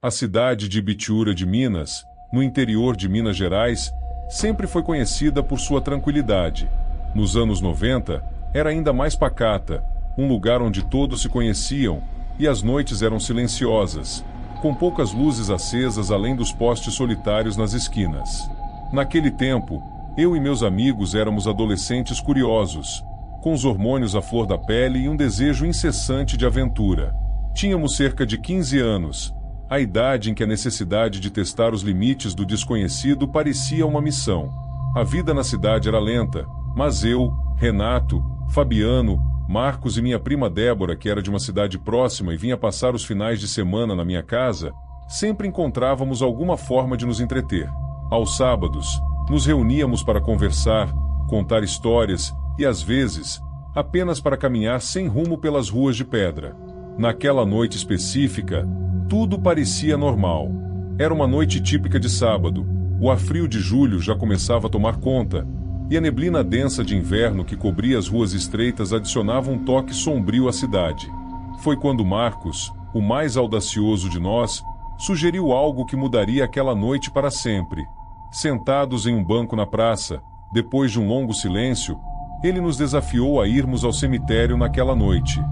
A cidade de Ibituruna de Minas, no interior de Minas Gerais, sempre foi conhecida por sua tranquilidade. Nos anos 90, era ainda mais pacata, um lugar onde todos se conheciam, e as noites eram silenciosas, com poucas luzes acesas além dos postes solitários nas esquinas. Naquele tempo, eu e meus amigos éramos adolescentes curiosos, com os hormônios à flor da pele e um desejo incessante de aventura. Tínhamos cerca de 15 anos, a idade em que a necessidade de testar os limites do desconhecido parecia uma missão. A vida na cidade era lenta, mas eu, Renato, Fabiano, Marcos e minha prima Débora, que era de uma cidade próxima e vinha passar os finais de semana na minha casa, sempre encontrávamos alguma forma de nos entreter. Aos sábados, nos reuníamos para conversar, contar histórias e, às vezes, apenas para caminhar sem rumo pelas ruas de pedra. Naquela noite específica, tudo parecia normal. Era uma noite típica de sábado, o ar frio de julho já começava a tomar conta, e a neblina densa de inverno que cobria as ruas estreitas adicionava um toque sombrio à cidade. Foi quando Marcos, o mais audacioso de nós, sugeriu algo que mudaria aquela noite para sempre. Sentados em um banco na praça, depois de um longo silêncio, ele nos desafiou a irmos ao cemitério naquela noite.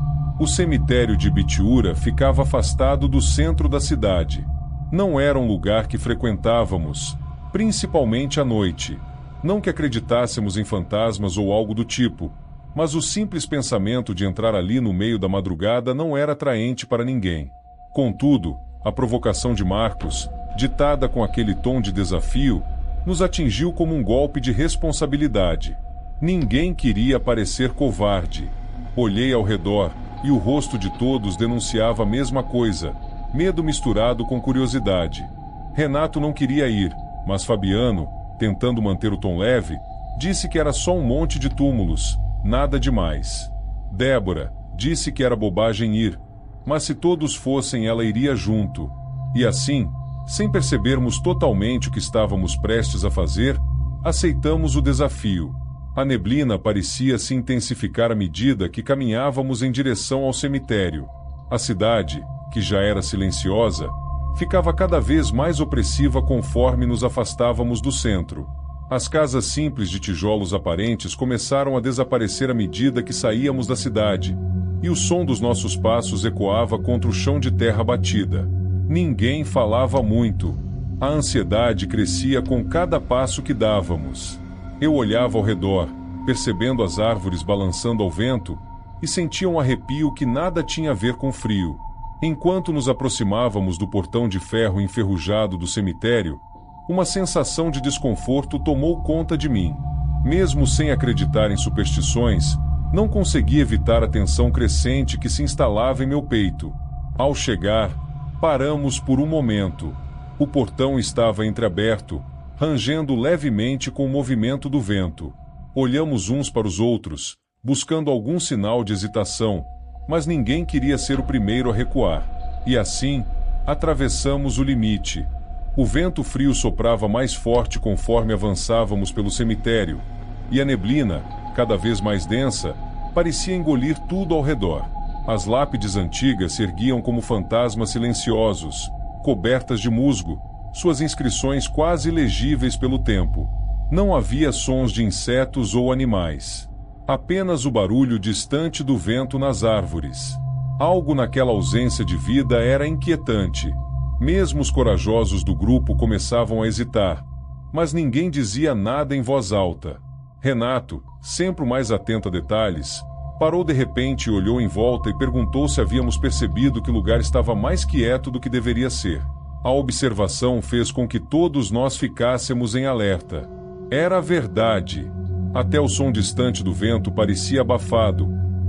O cemitério de Ibituruna ficava afastado do centro da cidade. Não era um lugar que frequentávamos, principalmente à noite. Não que acreditássemos em fantasmas ou algo do tipo, mas o simples pensamento de entrar ali no meio da madrugada não era atraente para ninguém. Contudo, a provocação de Marcos, ditada com aquele tom de desafio, nos atingiu como um golpe de responsabilidade. Ninguém queria parecer covarde. Olhei ao redor, e o rosto de todos denunciava a mesma coisa, medo misturado com curiosidade. Renato não queria ir, mas Fabiano, tentando manter o tom leve, disse que era só um monte de túmulos, nada demais. Débora disse que era bobagem ir, mas se todos fossem ela iria junto. E assim, sem percebermos totalmente o que estávamos prestes a fazer, aceitamos o desafio. A neblina parecia se intensificar à medida que caminhávamos em direção ao cemitério. A cidade, que já era silenciosa, ficava cada vez mais opressiva conforme nos afastávamos do centro. As casas simples de tijolos aparentes começaram a desaparecer à medida que saíamos da cidade, e o som dos nossos passos ecoava contra o chão de terra batida. Ninguém falava muito. A ansiedade crescia com cada passo que dávamos. Eu olhava ao redor, percebendo as árvores balançando ao vento, e sentia um arrepio que nada tinha a ver com frio. Enquanto nos aproximávamos do portão de ferro enferrujado do cemitério, uma sensação de desconforto tomou conta de mim. Mesmo sem acreditar em superstições, não consegui evitar a tensão crescente que se instalava em meu peito. Ao chegar, paramos por um momento. O portão estava entreaberto, rangendo levemente com o movimento do vento. Olhamos uns para os outros, buscando algum sinal de hesitação, mas ninguém queria ser o primeiro a recuar. E assim, atravessamos o limite. O vento frio soprava mais forte conforme avançávamos pelo cemitério, e a neblina, cada vez mais densa, parecia engolir tudo ao redor. As lápides antigas se erguiam como fantasmas silenciosos, cobertas de musgo, suas inscrições quase legíveis pelo tempo. Não havia sons de insetos ou animais. Apenas o barulho distante do vento nas árvores. Algo naquela ausência de vida era inquietante. Mesmo os corajosos do grupo começavam a hesitar, mas ninguém dizia nada em voz alta. Renato, sempre o mais atento a detalhes, parou de repente e olhou em volta e perguntou se havíamos percebido que o lugar estava mais quieto do que deveria ser. A observação fez com que todos nós ficássemos em alerta. Era verdade. Até o som distante do vento parecia abafado,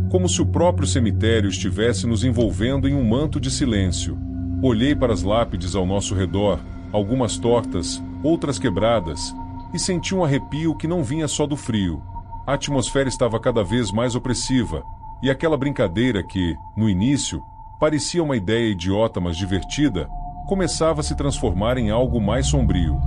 como se o próprio cemitério estivesse nos envolvendo em um manto de silêncio. Olhei para as lápides ao nosso redor, algumas tortas, outras quebradas, e senti um arrepio que não vinha só do frio. A atmosfera estava cada vez mais opressiva, e aquela brincadeira que, no início, parecia uma ideia idiota mas divertida, começava a se transformar em algo mais sombrio.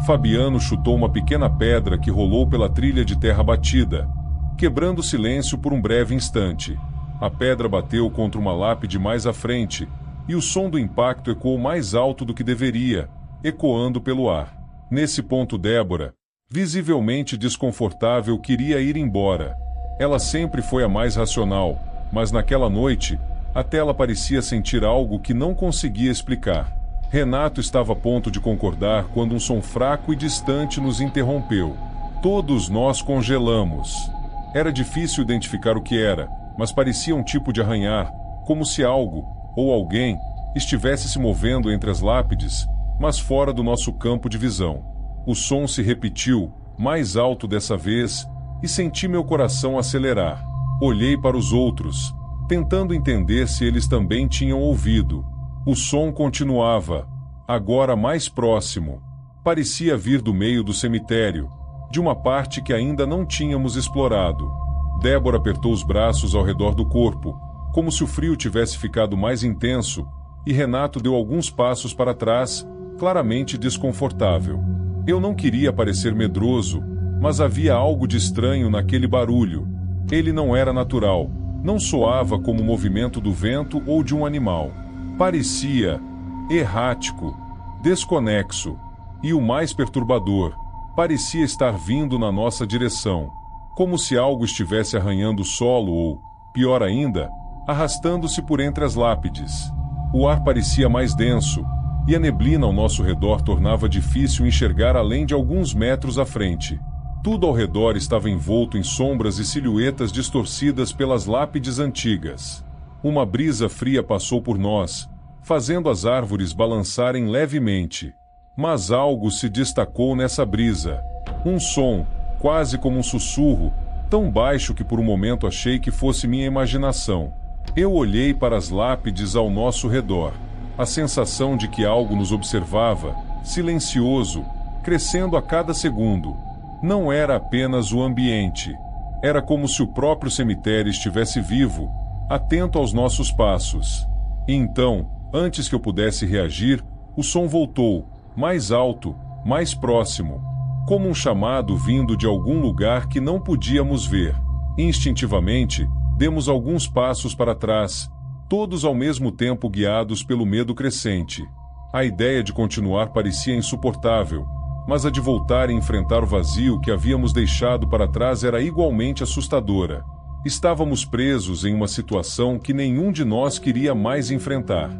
Fabiano chutou uma pequena pedra que rolou pela trilha de terra batida, quebrando o silêncio por um breve instante. A pedra bateu contra uma lápide mais à frente, e o som do impacto ecoou mais alto do que deveria, ecoando pelo ar. Nesse ponto, Débora, visivelmente desconfortável, queria ir embora. Ela sempre foi a mais racional, mas naquela noite, até ela parecia sentir algo que não conseguia explicar. Renato estava a ponto de concordar quando um som fraco e distante nos interrompeu. Todos nós congelamos. Era difícil identificar o que era, mas parecia um tipo de arranhar, como se algo, ou alguém, estivesse se movendo entre as lápides, mas fora do nosso campo de visão. O som se repetiu, mais alto dessa vez, e senti meu coração acelerar. Olhei para os outros, tentando entender se eles também tinham ouvido. O som continuava, agora mais próximo. Parecia vir do meio do cemitério, de uma parte que ainda não tínhamos explorado. Débora apertou os braços ao redor do corpo, como se o frio tivesse ficado mais intenso, e Renato deu alguns passos para trás, claramente desconfortável. Eu não queria parecer medroso, mas havia algo de estranho naquele barulho. Ele não era natural, não soava como o movimento do vento ou de um animal. Parecia errático, desconexo, e o mais perturbador, parecia estar vindo na nossa direção, como se algo estivesse arranhando o solo ou, pior ainda, arrastando-se por entre as lápides. O ar parecia mais denso, e a neblina ao nosso redor tornava difícil enxergar além de alguns metros à frente. Tudo ao redor estava envolto em sombras e silhuetas distorcidas pelas lápides antigas. Uma brisa fria passou por nós, fazendo as árvores balançarem levemente. Mas algo se destacou nessa brisa. Um som, quase como um sussurro, tão baixo que por um momento achei que fosse minha imaginação. Eu olhei para as lápides ao nosso redor. A sensação de que algo nos observava, silencioso, crescendo a cada segundo. Não era apenas o ambiente. Era como se o próprio cemitério estivesse vivo, atento aos nossos passos. E então, antes que eu pudesse reagir, o som voltou, mais alto, mais próximo, como um chamado vindo de algum lugar que não podíamos ver. Instintivamente, demos alguns passos para trás, todos ao mesmo tempo guiados pelo medo crescente. A ideia de continuar parecia insuportável, mas a de voltar e enfrentar o vazio que havíamos deixado para trás era igualmente assustadora. Estávamos presos em uma situação que nenhum de nós queria mais enfrentar.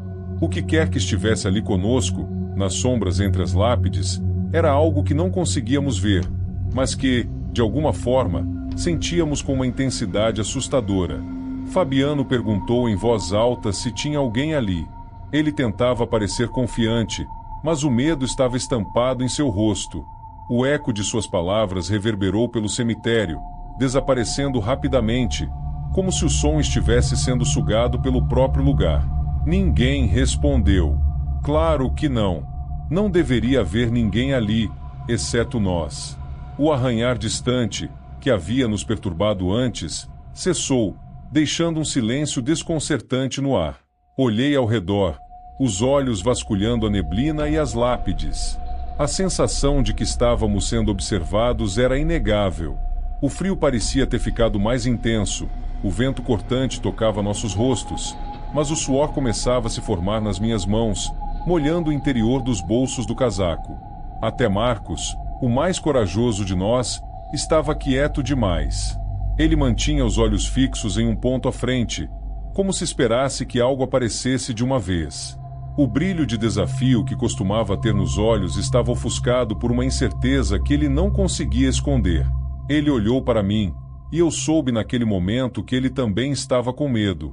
O que quer que estivesse ali conosco, nas sombras entre as lápides, era algo que não conseguíamos ver, mas que, de alguma forma, sentíamos com uma intensidade assustadora. Fabiano perguntou em voz alta se tinha alguém ali. Ele tentava parecer confiante, mas o medo estava estampado em seu rosto. O eco de suas palavras reverberou pelo cemitério, desaparecendo rapidamente, como se o som estivesse sendo sugado pelo próprio lugar. Ninguém respondeu. Claro que não. Não deveria haver ninguém ali, exceto nós. O arranhar distante, que havia nos perturbado antes, cessou, deixando um silêncio desconcertante no ar. Olhei ao redor, os olhos vasculhando a neblina e as lápides. A sensação de que estávamos sendo observados era inegável. O frio parecia ter ficado mais intenso, o vento cortante tocava nossos rostos, mas o suor começava a se formar nas minhas mãos, molhando o interior dos bolsos do casaco. Até Marcos, o mais corajoso de nós, estava quieto demais. Ele mantinha os olhos fixos em um ponto à frente, como se esperasse que algo aparecesse de uma vez. O brilho de desafio que costumava ter nos olhos estava ofuscado por uma incerteza que ele não conseguia esconder. Ele olhou para mim, e eu soube naquele momento que ele também estava com medo.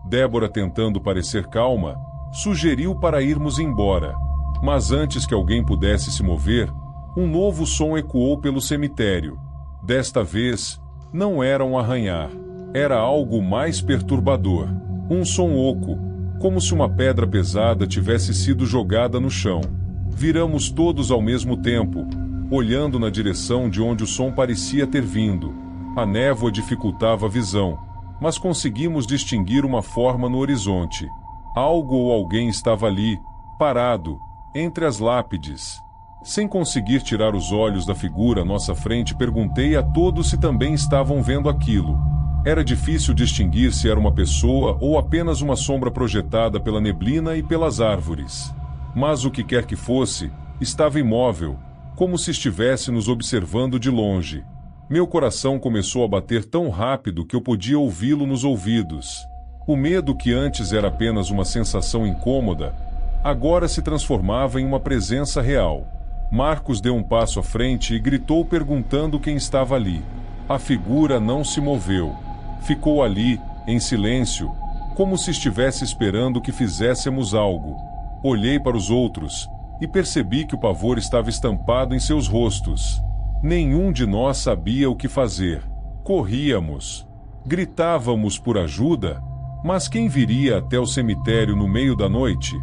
Débora, tentando parecer calma, sugeriu para irmos embora. Mas antes que alguém pudesse se mover, um novo som ecoou pelo cemitério. Desta vez, não era um arranhar. Era algo mais perturbador. Um som oco, como se uma pedra pesada tivesse sido jogada no chão. Viramos todos ao mesmo tempo, olhando na direção de onde o som parecia ter vindo. A névoa dificultava a visão, mas conseguimos distinguir uma forma no horizonte. Algo ou alguém estava ali, parado, entre as lápides. Sem conseguir tirar os olhos da figura à nossa frente, perguntei a todos se também estavam vendo aquilo. Era difícil distinguir se era uma pessoa ou apenas uma sombra projetada pela neblina e pelas árvores. Mas o que quer que fosse, estava imóvel, como se estivesse nos observando de longe. Meu coração começou a bater tão rápido que eu podia ouvi-lo nos ouvidos. O medo, que antes era apenas uma sensação incômoda, agora se transformava em uma presença real. Marcos deu um passo à frente e gritou perguntando quem estava ali. A figura não se moveu. Ficou ali, em silêncio, como se estivesse esperando que fizéssemos algo. Olhei para os outros e percebi que o pavor estava estampado em seus rostos. Nenhum de nós sabia o que fazer. Corríamos. Gritávamos por ajuda, mas quem viria até o cemitério no meio da noite?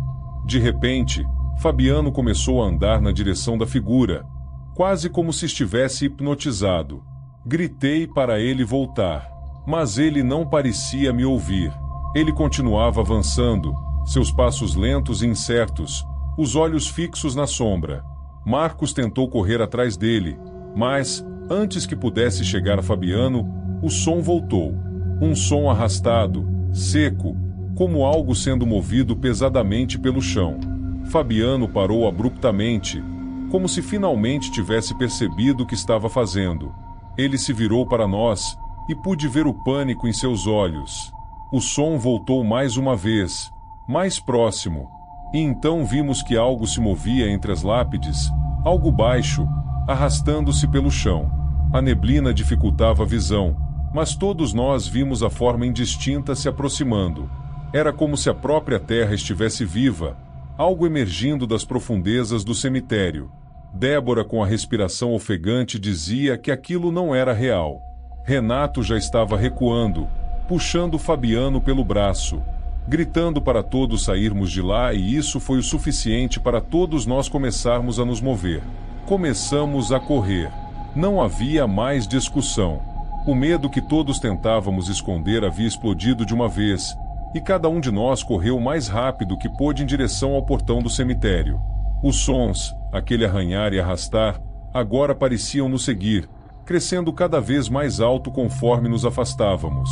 De repente, Fabiano começou a andar na direção da figura, quase como se estivesse hipnotizado. Gritei para ele voltar, mas ele não parecia me ouvir. Ele continuava avançando, seus passos lentos e incertos, os olhos fixos na sombra. Marcos tentou correr atrás dele, mas, antes que pudesse chegar a Fabiano, o som voltou. Um som arrastado, seco, como algo sendo movido pesadamente pelo chão. Fabiano parou abruptamente, como se finalmente tivesse percebido o que estava fazendo. Ele se virou para nós, e pude ver o pânico em seus olhos. O som voltou mais uma vez, mais próximo, e então vimos que algo se movia entre as lápides, algo baixo, arrastando-se pelo chão. A neblina dificultava a visão, mas todos nós vimos a forma indistinta se aproximando. Era como se a própria terra estivesse viva, algo emergindo das profundezas do cemitério. Débora, com a respiração ofegante, dizia que aquilo não era real. Renato já estava recuando, puxando Fabiano pelo braço, gritando para todos sairmos de lá, e isso foi o suficiente para todos nós começarmos a nos mover. Começamos a correr. Não havia mais discussão. O medo que todos tentávamos esconder havia explodido de uma vez, e cada um de nós correu o mais rápido que pôde em direção ao portão do cemitério. Os sons, aquele arranhar e arrastar, agora pareciam nos seguir, crescendo cada vez mais alto conforme nos afastávamos.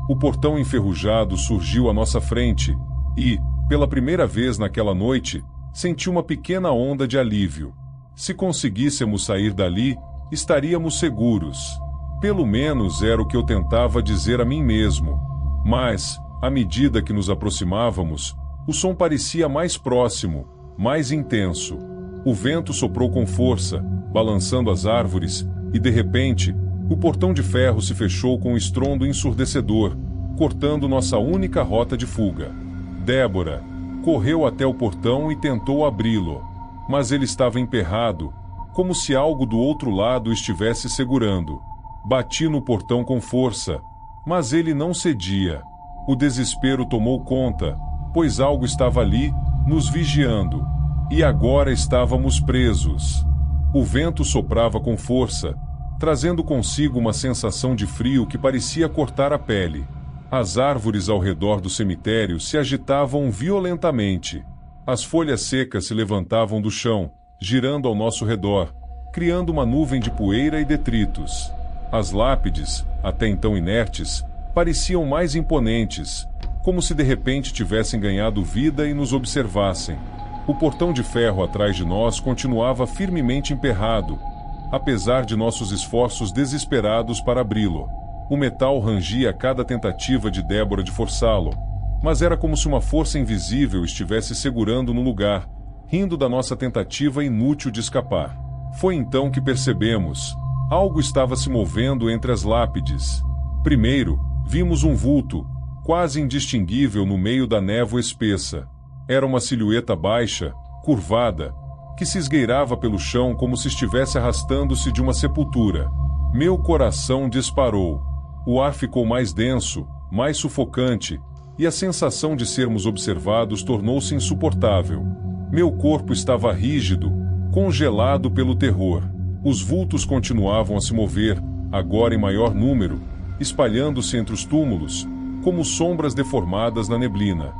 O portão enferrujado surgiu à nossa frente e, pela primeira vez naquela noite, senti uma pequena onda de alívio. Se conseguíssemos sair dali, estaríamos seguros. Pelo menos era o que eu tentava dizer a mim mesmo. Mas, à medida que nos aproximávamos, o som parecia mais próximo, mais intenso. O vento soprou com força, balançando as árvores, e de repente, o portão de ferro se fechou com um estrondo ensurdecedor, cortando nossa única rota de fuga. Débora correu até o portão e tentou abri-lo, mas ele estava emperrado, como se algo do outro lado o estivesse segurando. Bati no portão com força, mas ele não cedia. O desespero tomou conta, pois algo estava ali, nos vigiando. E agora estávamos presos. O vento soprava com força, trazendo consigo uma sensação de frio que parecia cortar a pele. As árvores ao redor do cemitério se agitavam violentamente. As folhas secas se levantavam do chão, girando ao nosso redor, criando uma nuvem de poeira e detritos. As lápides, até então inertes, pareciam mais imponentes, como se de repente tivessem ganhado vida e nos observassem. O portão de ferro atrás de nós continuava firmemente emperrado, apesar de nossos esforços desesperados para abri-lo. O metal rangia a cada tentativa de Débora de forçá-lo, mas era como se uma força invisível estivesse segurando no lugar, rindo da nossa tentativa inútil de escapar. Foi então que percebemos. Algo estava se movendo entre as lápides. Primeiro, vimos um vulto, quase indistinguível no meio da névoa espessa. Era uma silhueta baixa, curvada, que se esgueirava pelo chão como se estivesse arrastando-se de uma sepultura. Meu coração disparou. O ar ficou mais denso, mais sufocante, e a sensação de sermos observados tornou-se insuportável. Meu corpo estava rígido, congelado pelo terror. Os vultos continuavam a se mover, agora em maior número, espalhando-se entre os túmulos, como sombras deformadas na neblina.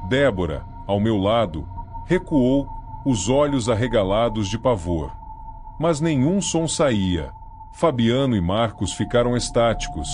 Débora, ao meu lado, recuou, os olhos arregalados de pavor. Mas nenhum som saía. Fabiano e Marcos ficaram estáticos.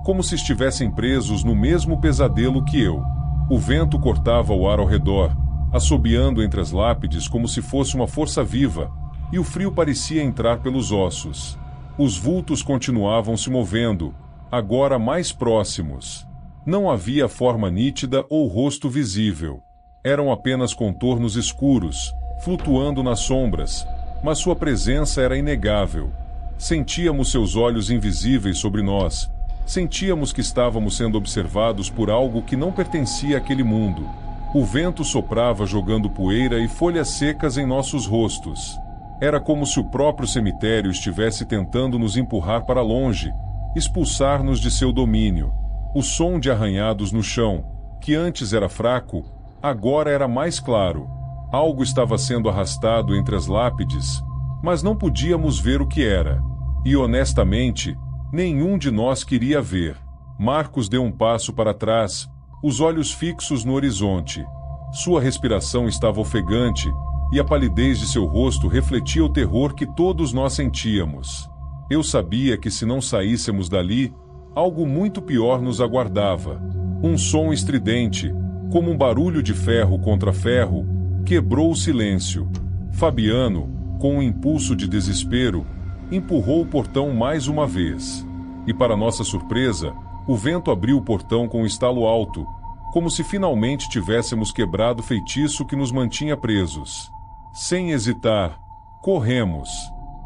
como se estivessem presos no mesmo pesadelo que eu. O vento cortava o ar ao redor, assobiando entre as lápides como se fosse uma força viva, e o frio parecia entrar pelos ossos. Os vultos continuavam se movendo, agora mais próximos. Não havia forma nítida ou rosto visível. Eram apenas contornos escuros, flutuando nas sombras, mas sua presença era inegável. Sentíamos seus olhos invisíveis sobre nós. Sentíamos que estávamos sendo observados por algo que não pertencia àquele mundo. O vento soprava jogando poeira e folhas secas em nossos rostos. Era como se o próprio cemitério estivesse tentando nos empurrar para longe, expulsar-nos de seu domínio. O som de arranhados no chão, que antes era fraco, agora era mais claro. Algo estava sendo arrastado entre as lápides, mas não podíamos ver o que era. E honestamente, nenhum de nós queria ver. Marcos deu um passo para trás, os olhos fixos no horizonte. Sua respiração estava ofegante, e a palidez de seu rosto refletia o terror que todos nós sentíamos. Eu sabia que se não saíssemos dali, algo muito pior nos aguardava. Um som estridente, como um barulho de ferro contra ferro, quebrou o silêncio. Fabiano, com um impulso de desespero, empurrou o portão mais uma vez. E para nossa surpresa, o vento abriu o portão com um estalo alto, como se finalmente tivéssemos quebrado o feitiço que nos mantinha presos. Sem hesitar, corremos.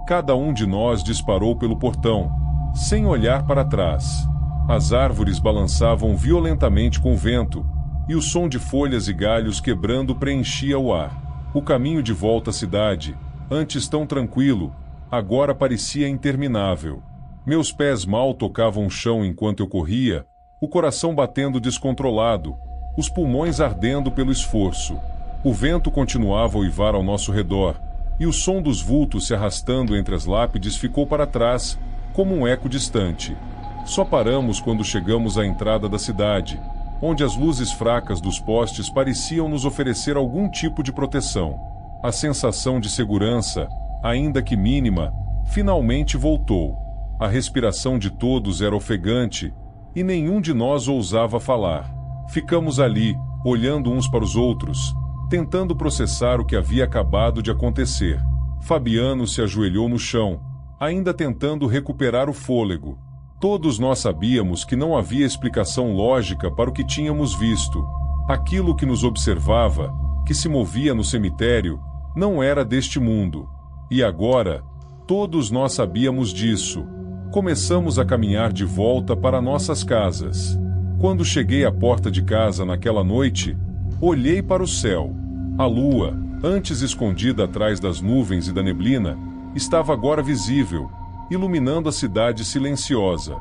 Cada um de nós disparou pelo portão, sem olhar para trás. As árvores balançavam violentamente com o vento, e o som de folhas e galhos quebrando preenchia o ar. O caminho de volta à cidade, antes tão tranquilo, agora parecia interminável. Meus pés mal tocavam o chão enquanto eu corria, o coração batendo descontrolado, os pulmões ardendo pelo esforço. O vento continuava a uivar ao nosso redor, e o som dos vultos se arrastando entre as lápides ficou para trás, como um eco distante. Só paramos quando chegamos à entrada da cidade, onde as luzes fracas dos postes pareciam nos oferecer algum tipo de proteção. A sensação de segurança, ainda que mínima, finalmente voltou. A respiração de todos era ofegante, e nenhum de nós ousava falar. Ficamos ali, olhando uns para os outros, tentando processar o que havia acabado de acontecer. Fabiano se ajoelhou no chão, ainda tentando recuperar o fôlego. Todos nós sabíamos que não havia explicação lógica para o que tínhamos visto. Aquilo que nos observava, que se movia no cemitério, não era deste mundo. E agora, todos nós sabíamos disso. Começamos a caminhar de volta para nossas casas. Quando cheguei à porta de casa naquela noite, olhei para o céu. A lua, antes escondida atrás das nuvens e da neblina, estava agora visível, iluminando a cidade silenciosa.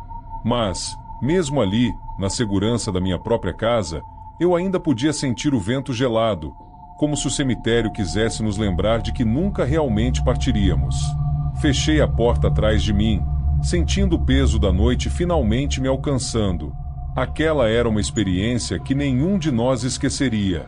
Mas, mesmo ali, na segurança da minha própria casa, eu ainda podia sentir o vento gelado, como se o cemitério quisesse nos lembrar de que nunca realmente partiríamos. Fechei a porta atrás de mim, sentindo o peso da noite finalmente me alcançando. Aquela era uma experiência que nenhum de nós esqueceria.